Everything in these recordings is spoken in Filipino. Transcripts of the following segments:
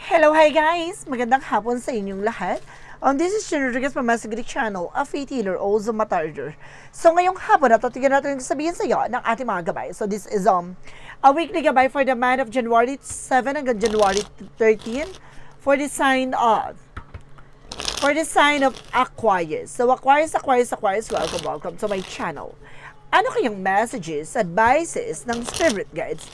Hello, hi guys! Magandang hapon sa inyong lahat. This is Jen Rodriguez from Masagri Channel, a faith healer, also matarder. So ngayong hapon na tingnan natin yung sabihin sa iyo ng ating mga gabay. So this is a weekly gabay for the month of January 7 hanggang January 13 for the sign of Aquarius. So Aquarius, welcome to my channel. Ano kayang messages, advices ng spirit guides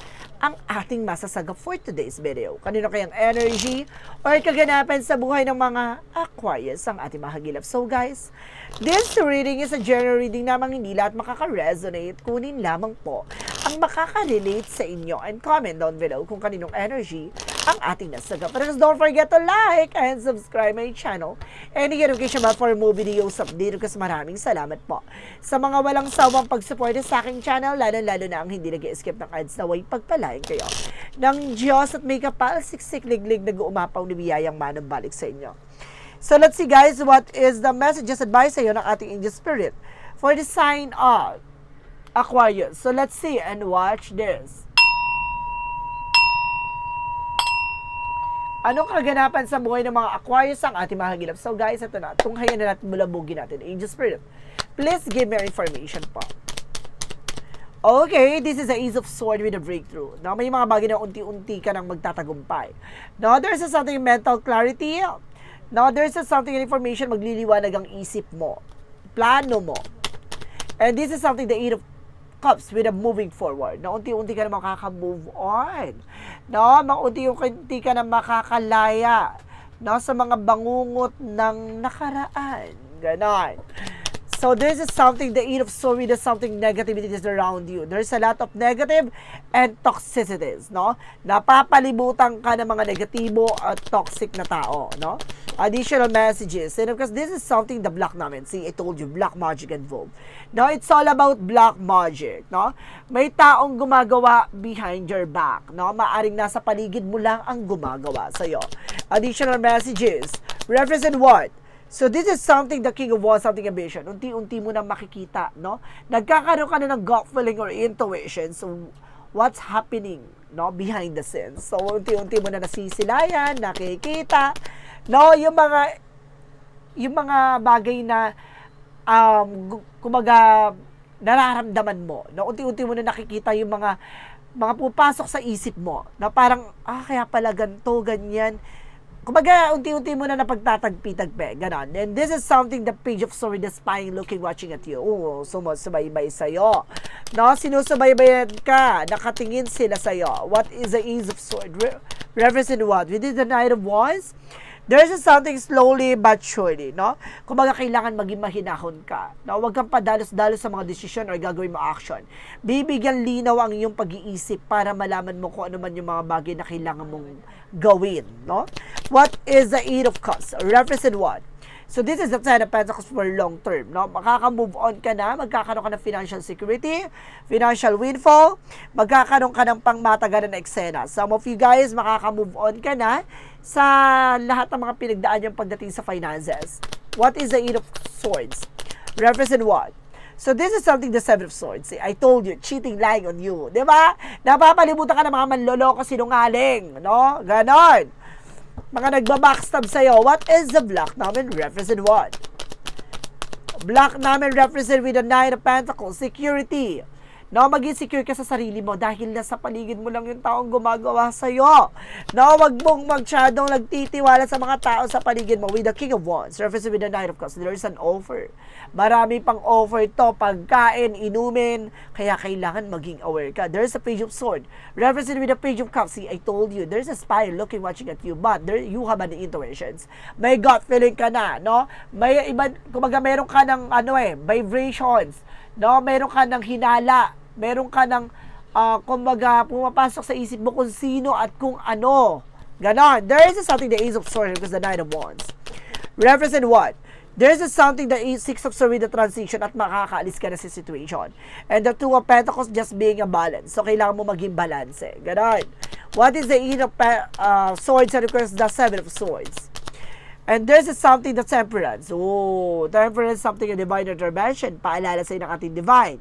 ang ating masasagap for today's video? Kanino kayang energy or kaganapan sa buhay ng mga Aquarius ang ating mahagilap? So guys, this reading is a general reading namang hindi lahat makaka-resonate. Kunin lamang po ang makaka-relate sa inyo and comment down below kung kaninong energy ang ating nasagap. But don't forget to like and subscribe my channel and i-notification bell for more videos update kasi maraming salamat po sa mga walang sawang pagsuporta sa aking channel, lalo na ang hindi nag-skip ng ads na way pagpalain kayo ng Diyos at may kapal siksik liglig nag-uumapaw ni biyayang manambalik sa inyo. So let's see guys, what is the messages advice sa iyo ng ating angel spirit for the sign of Aquarius. So let's see and watch this. Anong kaganapan sa buhay ng mga Aquarius ang ating mahagilap? So guys, ito na. Tunghayan na natin, bulabugin natin. Angel Spirit, please give me information po. Okay, this is the Ace of Swords with a breakthrough. Now, may mga bagay na unti-unti ka nang magtatagumpay. Now, there's something mental clarity. Now, there's something information, magliliwanag ang isip mo. Plano mo. And this is something the Eight of Cups with a moving forward. Na unti-unti ka na makaka-move on. No, unti-unti ka na makakalaya. No, sa mga bangungot ng nakaraan. Ganon. So this is something, the Eight of Swords, there's something negativity is around you. There's a lot of negative and toxicities, no? Napapalibutan ka ng mga negatibo at toxic na tao, no? Additional messages. And because this is something the black namin. See, I told you, black magic involved. No, it's all about black magic, no? May taong gumagawa behind your back, no? Maaring nasa paligid mo lang ang gumagawa sa'yo. Additional messages. Represent what? So this is something the King of Wands, something ambition. Unti-unti mo na makikita, no? Nagkakaroon ka na ng gut feeling or intuition. So what's happening, no, behind the scenes. So unti-unti mo na nasisilayan, nakikita, no, yung mga bagay na kumaga nararamdaman mo. No, unti-unti mo na nakikita yung mga pupasok sa isip mo. Na parang kaya pala ganto, ganyan. Kumbaga, unti-unti mo na napagtatagpi-tagpi. Ganon. And this is something the Page of Swords, the spying, looking, watching at you. Sumusubaybay sa'yo. No, sinusubaybayan ka. Nakatingin sila sa'yo. What is the Ace of Swords? Represent what? Within the Knight of Wands, there's something slowly but surely, no? Kumbaga, kailangan maging mahinahon ka. No? Huwag kang padalos-dalos sa mga desisyon or gagawin mo action. Bibigyan linaw ang iyong pag-iisip para malaman mo kung ano man yung mga bagay na kailangan mong gawin, no? What is the Eight of Cups? Represent what? So this is the Ten of Pentacles for long term, no? Makaka-move on ka na, magkakaroon ka ng financial security, financial windfall, magkakaroon ka ng pangmatagalan na eksena. Some of you guys, makaka-move on ka na sa lahat ng mga pinagdaan yung pagdating sa finances. What is the Eight of Swords? Represent what? So this is something the Seven of Swords. See, I told you, cheating, lying on you. Diba? Napapalibutan ka ng mga manloloko, sinungaling, no? Ganon. Mga nagbabackstab sa'yo. What is the black namin? Represent what? Black namin represent with the Nine of Pentacles. Security. No, maging secure ka sa sarili mo dahil nasa paligid mo lang yung taong gumagawa sa'yo. No, wag mong magsyadong nagtitiwala sa mga tao sa paligid mo. With the King of Wands, represent with the Knight of Cups, there is an offer. Marami pang offer to, pagkain, inumin, kaya kailangan maging aware ka. There's a Page of Swords, represent with the Page of Cups. See, I told you, there's a spy looking, watching at you, but you have an intuitions. May gut feeling ka na, no? May iba, kumaga meron ka ng vibrations, no? Meron ka ng hinala, meron ka ng kumbaga pumapasok sa isip mo kung sino at kung ano. Ganon. There is something the Ace of Swords because the Nine of Wands. Represent what? There is something the Six of Swords with the transition at makakaalis ka na sa situation. And the Two of Pentacles just being a balance. So, kailangan mo maging balance. Ganon. What is the Eight of Swords and of course the Seven of Swords? And there's something the Temperance. Oh, Temperance, something a divine intervention. Paalala sa'yo ng ating divine.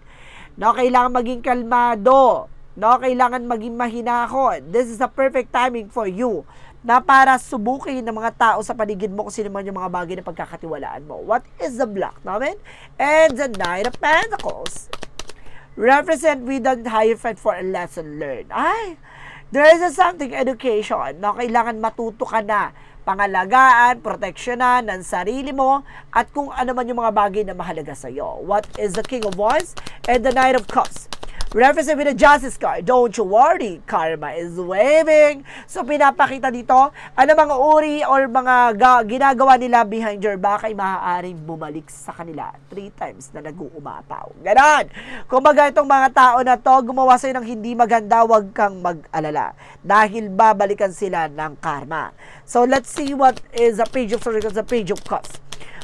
No, kailangan maging kalmado. No, kailangan maging mahinahon. This is the perfect timing for you na para subukin ng mga tao sa paligid mo kung sino man yung mga bagay na pagkakatiwalaan mo. What is the Black namin? And the Knight of Pentacles. Represent with the Hierophant for a lesson learned. Ay, there is something education na kailangan matuto ka na. Pangalagaan, proteksyonan ng sarili mo, at kung ano man yung mga bagay na mahalaga sa'yo. What is the King of Wands and the Knight of Cups? Represent with the Justice card. Don't you worry, karma is waving. So, pinapakita dito, ano mga uri or mga ginagawa nila behind your back ay maaaring bumalik sa kanila 3 times na nag-uumapaw. Ganon! Kung baga itong mga tao na to, gumawa sa'yo ng hindi maganda, huwag kang mag-alala. Dahil babalikan sila ng karma. So, let's see what is the Page of Swords, the Page of Cups.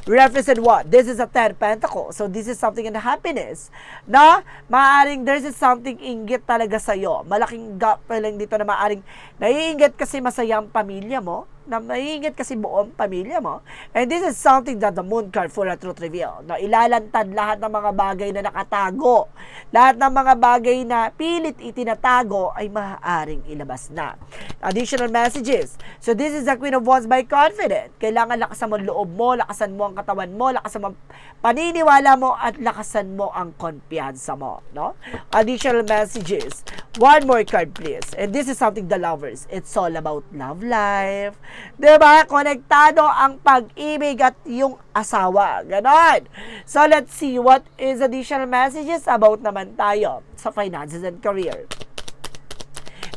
Represent what? This is a 10 Pentacles. So, this is something in happiness. Na, maaaring there's something inggit talaga sa'yo. Malaking gap lang dito na maaaring naiinggit kasi masaya ang pamilya mo. Na naiinggit kasi buong pamilya mo. And this is something that the Moon card for a truth reveal. Na ilalantad lahat ng mga bagay na nakatago. Lahat ng mga bagay na pilit itinatago ay maaaring ilabas na. Additional messages. So, this is the Queen of Wands by confident. Kailangan lakasan mo ang loob mo, lakasan mo ang katawan mo, lakasan mo ang paniniwala mo, at lakasan mo ang kumpiyansa mo. No? Additional messages. One more card, please. And this is something the lovers. It's all about love life. Diba? Konektado ang pag-ibig at yung asawa. Ganon. So, let's see what is additional messages about naman tayo sa finances and career.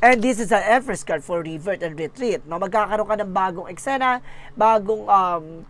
And this is an Empress card for revert and retreat. No, magkakaroon ka ng bagong eksena, bagong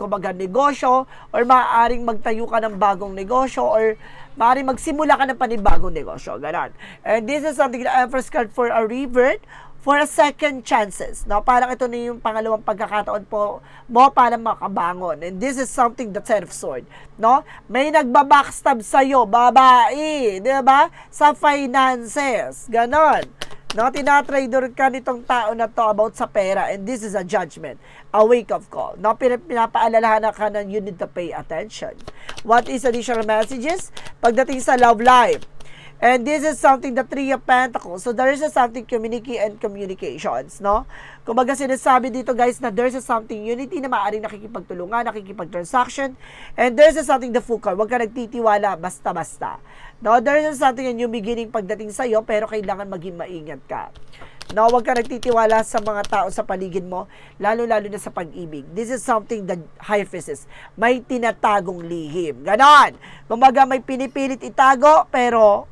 kumbaga negosyo, or maaaring magtayo ka ng bagong negosyo, or maaaring magsimula ka ng panibagong negosyo. Ganon. And this is something the Empress card for a revert, for a second chances. No, parang ito na yung pangalawang pagkakataon po mo para makabangon. And this is something the Ten of Swords. No, may nagbabackstab sa'yo, babae, di ba? Sa finances. Ganon. No, tinatrader ka nitong tao na to about sa pera, and this is a judgment, a wake-up call. No, pinapaalalahan ka na you need to pay attention. What is additional messages? Pagdating sa love life, and this is something the Three of Pentacles. So, there is something and communications, no? Kumbaga sinasabi dito, guys, na there is something unity na maaaring nakikipagtulungan, nakikipagtransaction, and there is something the Fool card. Huwag ka nagtitiwala basta-basta. No, there is something a new beginning pagdating sa'yo, pero kailangan maging maingat ka. No, huwag ka nagtitiwala sa mga tao sa paligid mo, lalo-lalo na sa pag-ibig. This is something that High Priestess, may tinatagong lihim. Ganon! Kumbaga may pinipilit itago, pero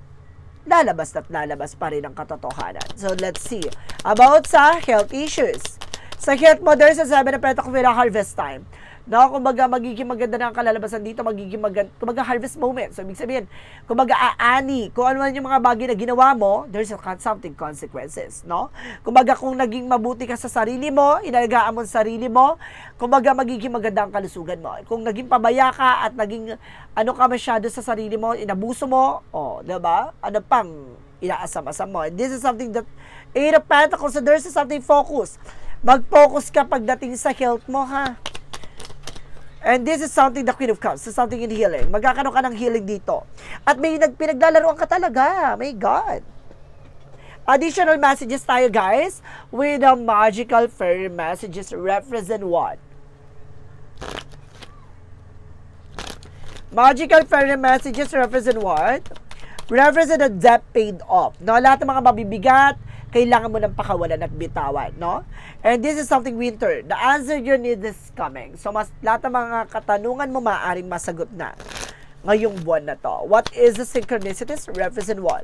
lalabas at lalabas pa rin ang katotohanan. So, let's see. About sa health issues. Sa health mo, there's a 7 of Pentacles with a harvest time. No, kumbaga magiging maganda na ang kalalabasan dito, magiging maganda, kumbaga harvest moment. So, ibig sabihin, kumbaga aani, kung ano man yung mga bagay na ginawa mo, there's something consequences, no? Kumbaga kung naging mabuti ka sa sarili mo, inalagaan mo sa sarili mo, kumbaga magiging maganda ang kalusugan mo. Kung naging pabaya ka at naging ano ka masyado sa sarili mo, inabuso mo, diba? Ano pang inaasam-asam mo. And this is something that 8 of Pentacles, so there's something focus. Mag-focus ka pagdating sa health mo, ha? And this is something the Queen of Cups, so something in healing. Magkakaroon ka ng healing dito. At may pinaglalaroan ka talaga. My God. Additional messages tayo, guys, with the magical fairy messages represent what? Magical fairy messages represent what? Represent a debt paid off. No, lahat ng mga mabibigat, kailangan mo ng pakawalan at bitawan, no? And this is something winter. The answer you need is coming. So, lahat ng mga katanungan mo maaaring masagot na ngayong buwan na to. What is the synchronicities? Represent what?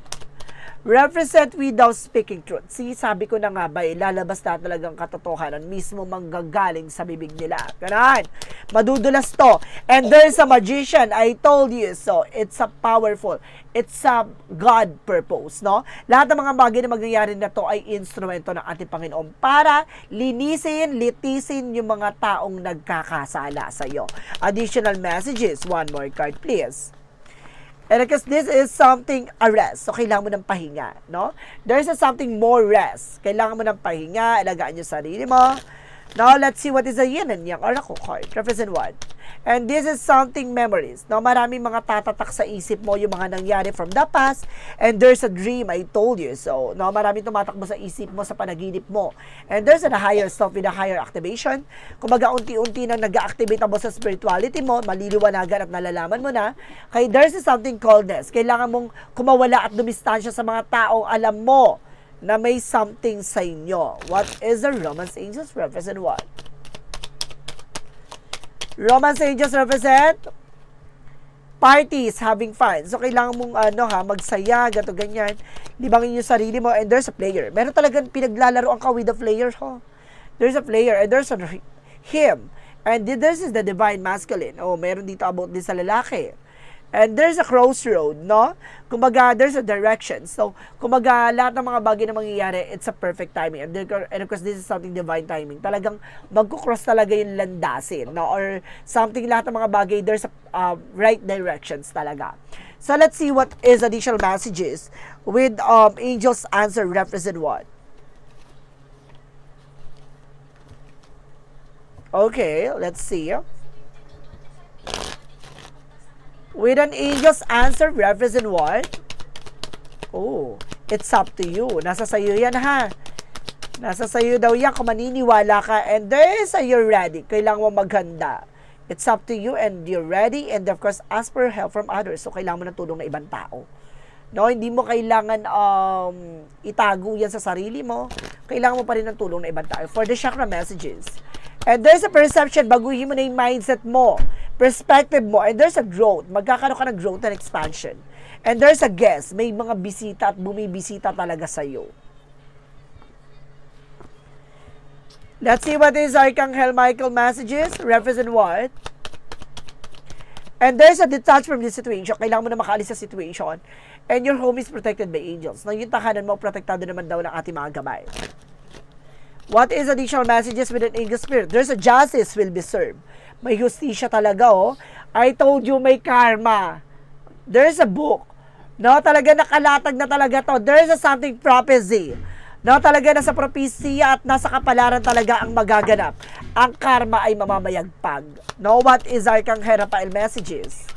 Represent without speaking truth. See, sabi ko na nga ba, ilalabas na talagang katotohanan mismo manggagaling sa bibig nila. Ganon. Madudulas to. And there's a magician. I told you so. It's a powerful. It's a God purpose, no? Lahat ng mga bagay na magyayari na to ay instrumento ng ating Panginoon para linisin, litisin yung mga taong nagkakasala sa iyo. Additional messages. One more card, please. And because this is something a rest. So, kailangan mo ng pahinga, no? There's something more rest. Kailangan mo ng pahinga, alagaan yung sarili mo. Now, let's see what is the yin and yang oracle card. Represent what? And this is something memories. No, maraming mga tatatak sa isip mo, yung mga nangyari from the past. And there's a dream, I told you. So, no, maraming tumatakbo sa isip mo, sa panaginip mo. And there's a higher self with a higher activation. Kumbaga, unti-unti na nag-activate mo sa spirituality mo, maliliwanagan at nalalaman mo na. Kaya there's something coldness. Kailangan mong kumawala at dumistansya sa mga taong alam mo na may something sa inyo. What is the Romance Angels represent what? Romance Angels represent parties, having fun. So, kailangan mong magsaya, gato ganyan. Libangin yung sarili mo. And there's a player. Meron talagang pinaglalaroan ka with the player. There's a player and there's a him. And this is the divine masculine. Meron dito about din sa lalaki. And there's a crossroad, no? Kumbaga, there's a direction. So, kumbaga, lahat ng mga bagay na mangyayari, it's a perfect timing. And of course, this is something divine timing. Talagang magkukross talaga yung landasin, no? Or something, lahat ng mga bagay, there's a right directions talaga. So, let's see what is additional messages with angels answer represent what? Okay, let's see. With an angel's answer, represent what? It's up to you. Nasa sayo yan, ha? Nasa sayo daw yan kung maniniwala ka. And there's a you're ready. Kailangan mo maghanda. It's up to you and you're ready. And of course, ask for help from others. So, kailangan mo ng tulong ng ibang tao. No, hindi mo kailangan itago yan sa sarili mo. Kailangan mo pa rin ng tulong ng ibang tao. For the chakra messages. And there's a perception, baguhin mo na yung mindset mo, perspective mo, and there's a growth. Magkakaroon ka ng growth and expansion. And there's a guest, may mga bisita at bumibisita talaga sa'yo. Let's see what is Archangel Michael messages. Represent what? And there's a detach from this situation. Kailangan mo na makaalis sa situation. And your home is protected by angels. Na yung tahanan mo, protektado naman daw ng ating mga gabay. What is additional messages with an angel spirit? There's a justice will be served. May justisya talaga, I told you may karma. There's a book. No, talaga nakalatag na talaga to. There's a something prophecy. No, talaga nasa propesya at nasa kapalaran talaga ang magaganap. Ang karma ay mamamayagpag. No, what is Archangel Raphael messages?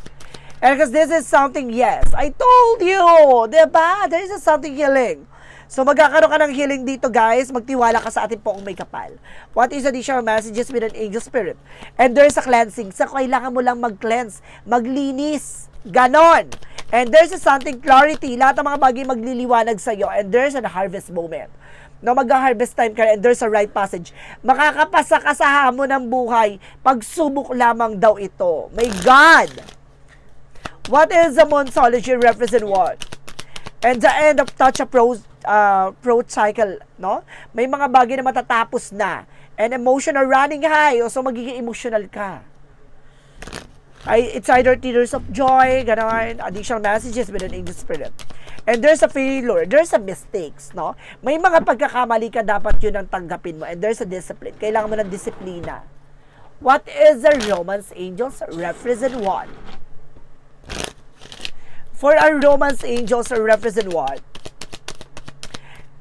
And because this is something, yes, I told you, diba? There is a something healing. So, magkakaroon ka ng healing dito, guys. Magtiwala ka sa ating poong may kapal. What is additional messages with an angel spirit? And there's a cleansing. So, kailangan mo lang mag-cleanse, maglinis. Ganon. And there's a something clarity. Lahat ng mga bagay magliliwanag sa'yo. And there's a harvest moment. No, mag-harvest time ka and there's a right passage. Makakapasa ka sa hamon ng buhay. Pagsubok lamang daw ito. May God. What is the Monsology represent what? And the end of touch approach cycle, no? May mga bagay na matatapos na. And emotional running high. So, magiging emotional ka. It's either tears of joy, gano'n, additional messages with an angel spirit. And there's a failure. There's a mistakes, no? May mga pagkakamali ka, dapat yun ang tanggapin mo. And there's a discipline. Kailangan mo ng disiplina. What is the Romance Angels represent what? For our Romance Angels represent what?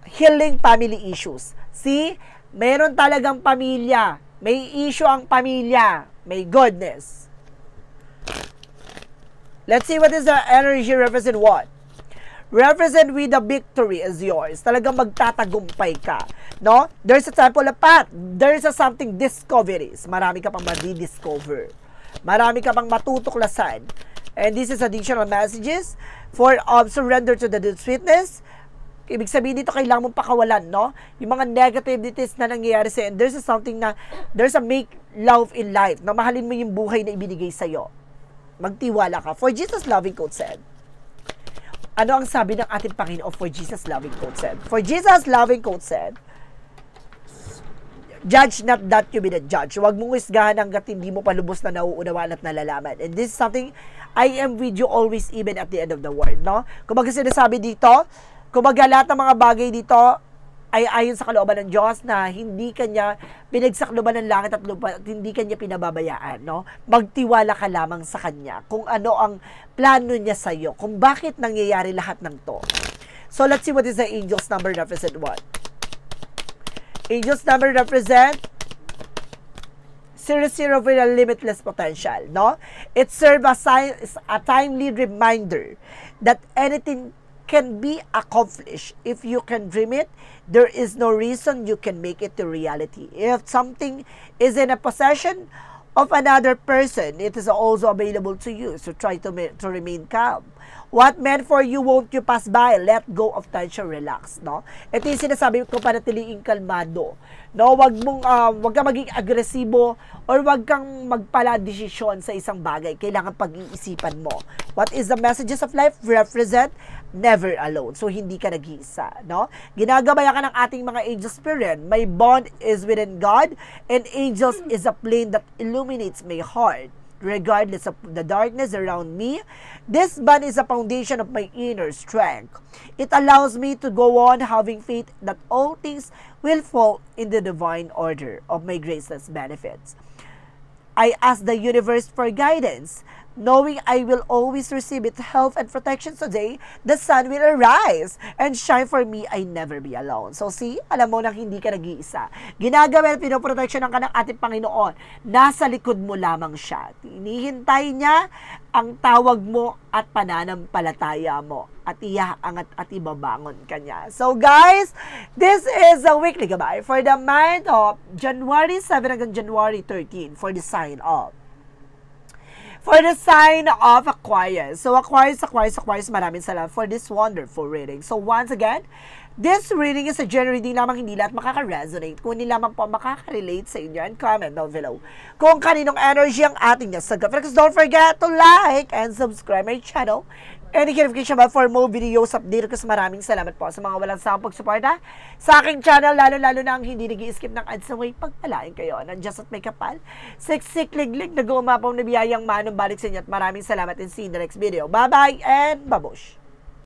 Healing family issues. See? Meron talagang pamilya. May issue ang pamilya. May goodness. Let's see what is the energy represent what? Represent with the victory is yours. Talagang magtatagumpay ka. No? There's a temple of path. There's a something discoveries. Marami ka pang madi-discover. Marami ka pang matutuklasan. And this is additional messages for surrender to the sweetness. Ibig sabihin dito, kailangan mong pakawalan, no? Yung mga negativities na nangyayari sa'yo. And there's a something na, there's a make love in life. Na mahalin mo yung buhay na ibinigay sa'yo. Magtiwala ka. For Jesus loving quote said. Ano ang sabi ng ating Panginoon for Jesus loving quote said? For Jesus loving quote said, judge not that you be the judge. Huwag mong isgahan hanggat hindi mo palubos na nauunawaan at nalalaman. And this is something, I am with you always even at the end of the world, no? Kung baga sinasabi dito, kumbaga lahat ng mga bagay dito ay ayon sa kalooban ng Diyos na hindi kanya pinagsakloban ng langit at lupa at hindi kanya pinababayaan, no? Magtiwala ka lamang sa kanya kung ano ang plano niya sa iyo, kung bakit nangyayari lahat ng to. So let's see what is the angel's number represent what? Angel's number represent 00 with a limitless potential, no? It serves as a timely reminder that anything can be accomplished. If you can dream it, there is no reason you can make it a reality. If something is in a possession of another person, it is also available to you. So try to remain calm. What meant for you won't you pass by. Let go of tension, relax, no? Ito yung sinasabi ko, panatiliing kalmado. No, wag kang maging agresibo or wag kang magpala desisyon sa isang bagay. Kailangan pag-iisipan mo. What is the messages of life represent? Never alone. So hindi ka nag-iisa, no? Ginagabayan ka ng ating mga angel spirit. My bond is within God, and angels is a flame that illuminates my heart. Regardless of the darkness around me, this bond is a foundation of my inner strength. It allows me to go on having faith that all things will fall in the divine order of my graceless benefits. I ask the universe for guidance, knowing I will always receive its help and protection today. The sun will arise and shine for me. I never be alone. So see, alam mo nang hindi ka nag-iisa. Ginagawa at pinoproteksyonan ka ng ating Panginoon. Nasa likod mo lamang siya. Hinihintay niya ang tawag mo at pananampalataya mo. At iyaangat at ibabangon ka niya. So guys, this is a weekly gabay for the month of January 7 hanggang January 13 for the sign of Aquarius. So Aquarius, maraming salamat for this wonderful reading. So once again, this reading is a general reading lamang, hindi lahat makaka-resonate. Kung hindi lamang po makaka-relate sa inyo, and comment down below kung kaninong energy ang ating nasagap. Don't forget to like and subscribe my channel. Any notification bell for more videos update. Kasi maraming salamat po sa mga walang sawang pagsuporta sa aking channel, lalo-lalo na ang hindi nag-i-skip ng ads na way pagpalain kayo. Nandiyan at may kapal, siksik, liglig, nag-uumapaw na biyayang manong balik sa inyo at maraming salamat and see you in the next video. Bye-bye and babush!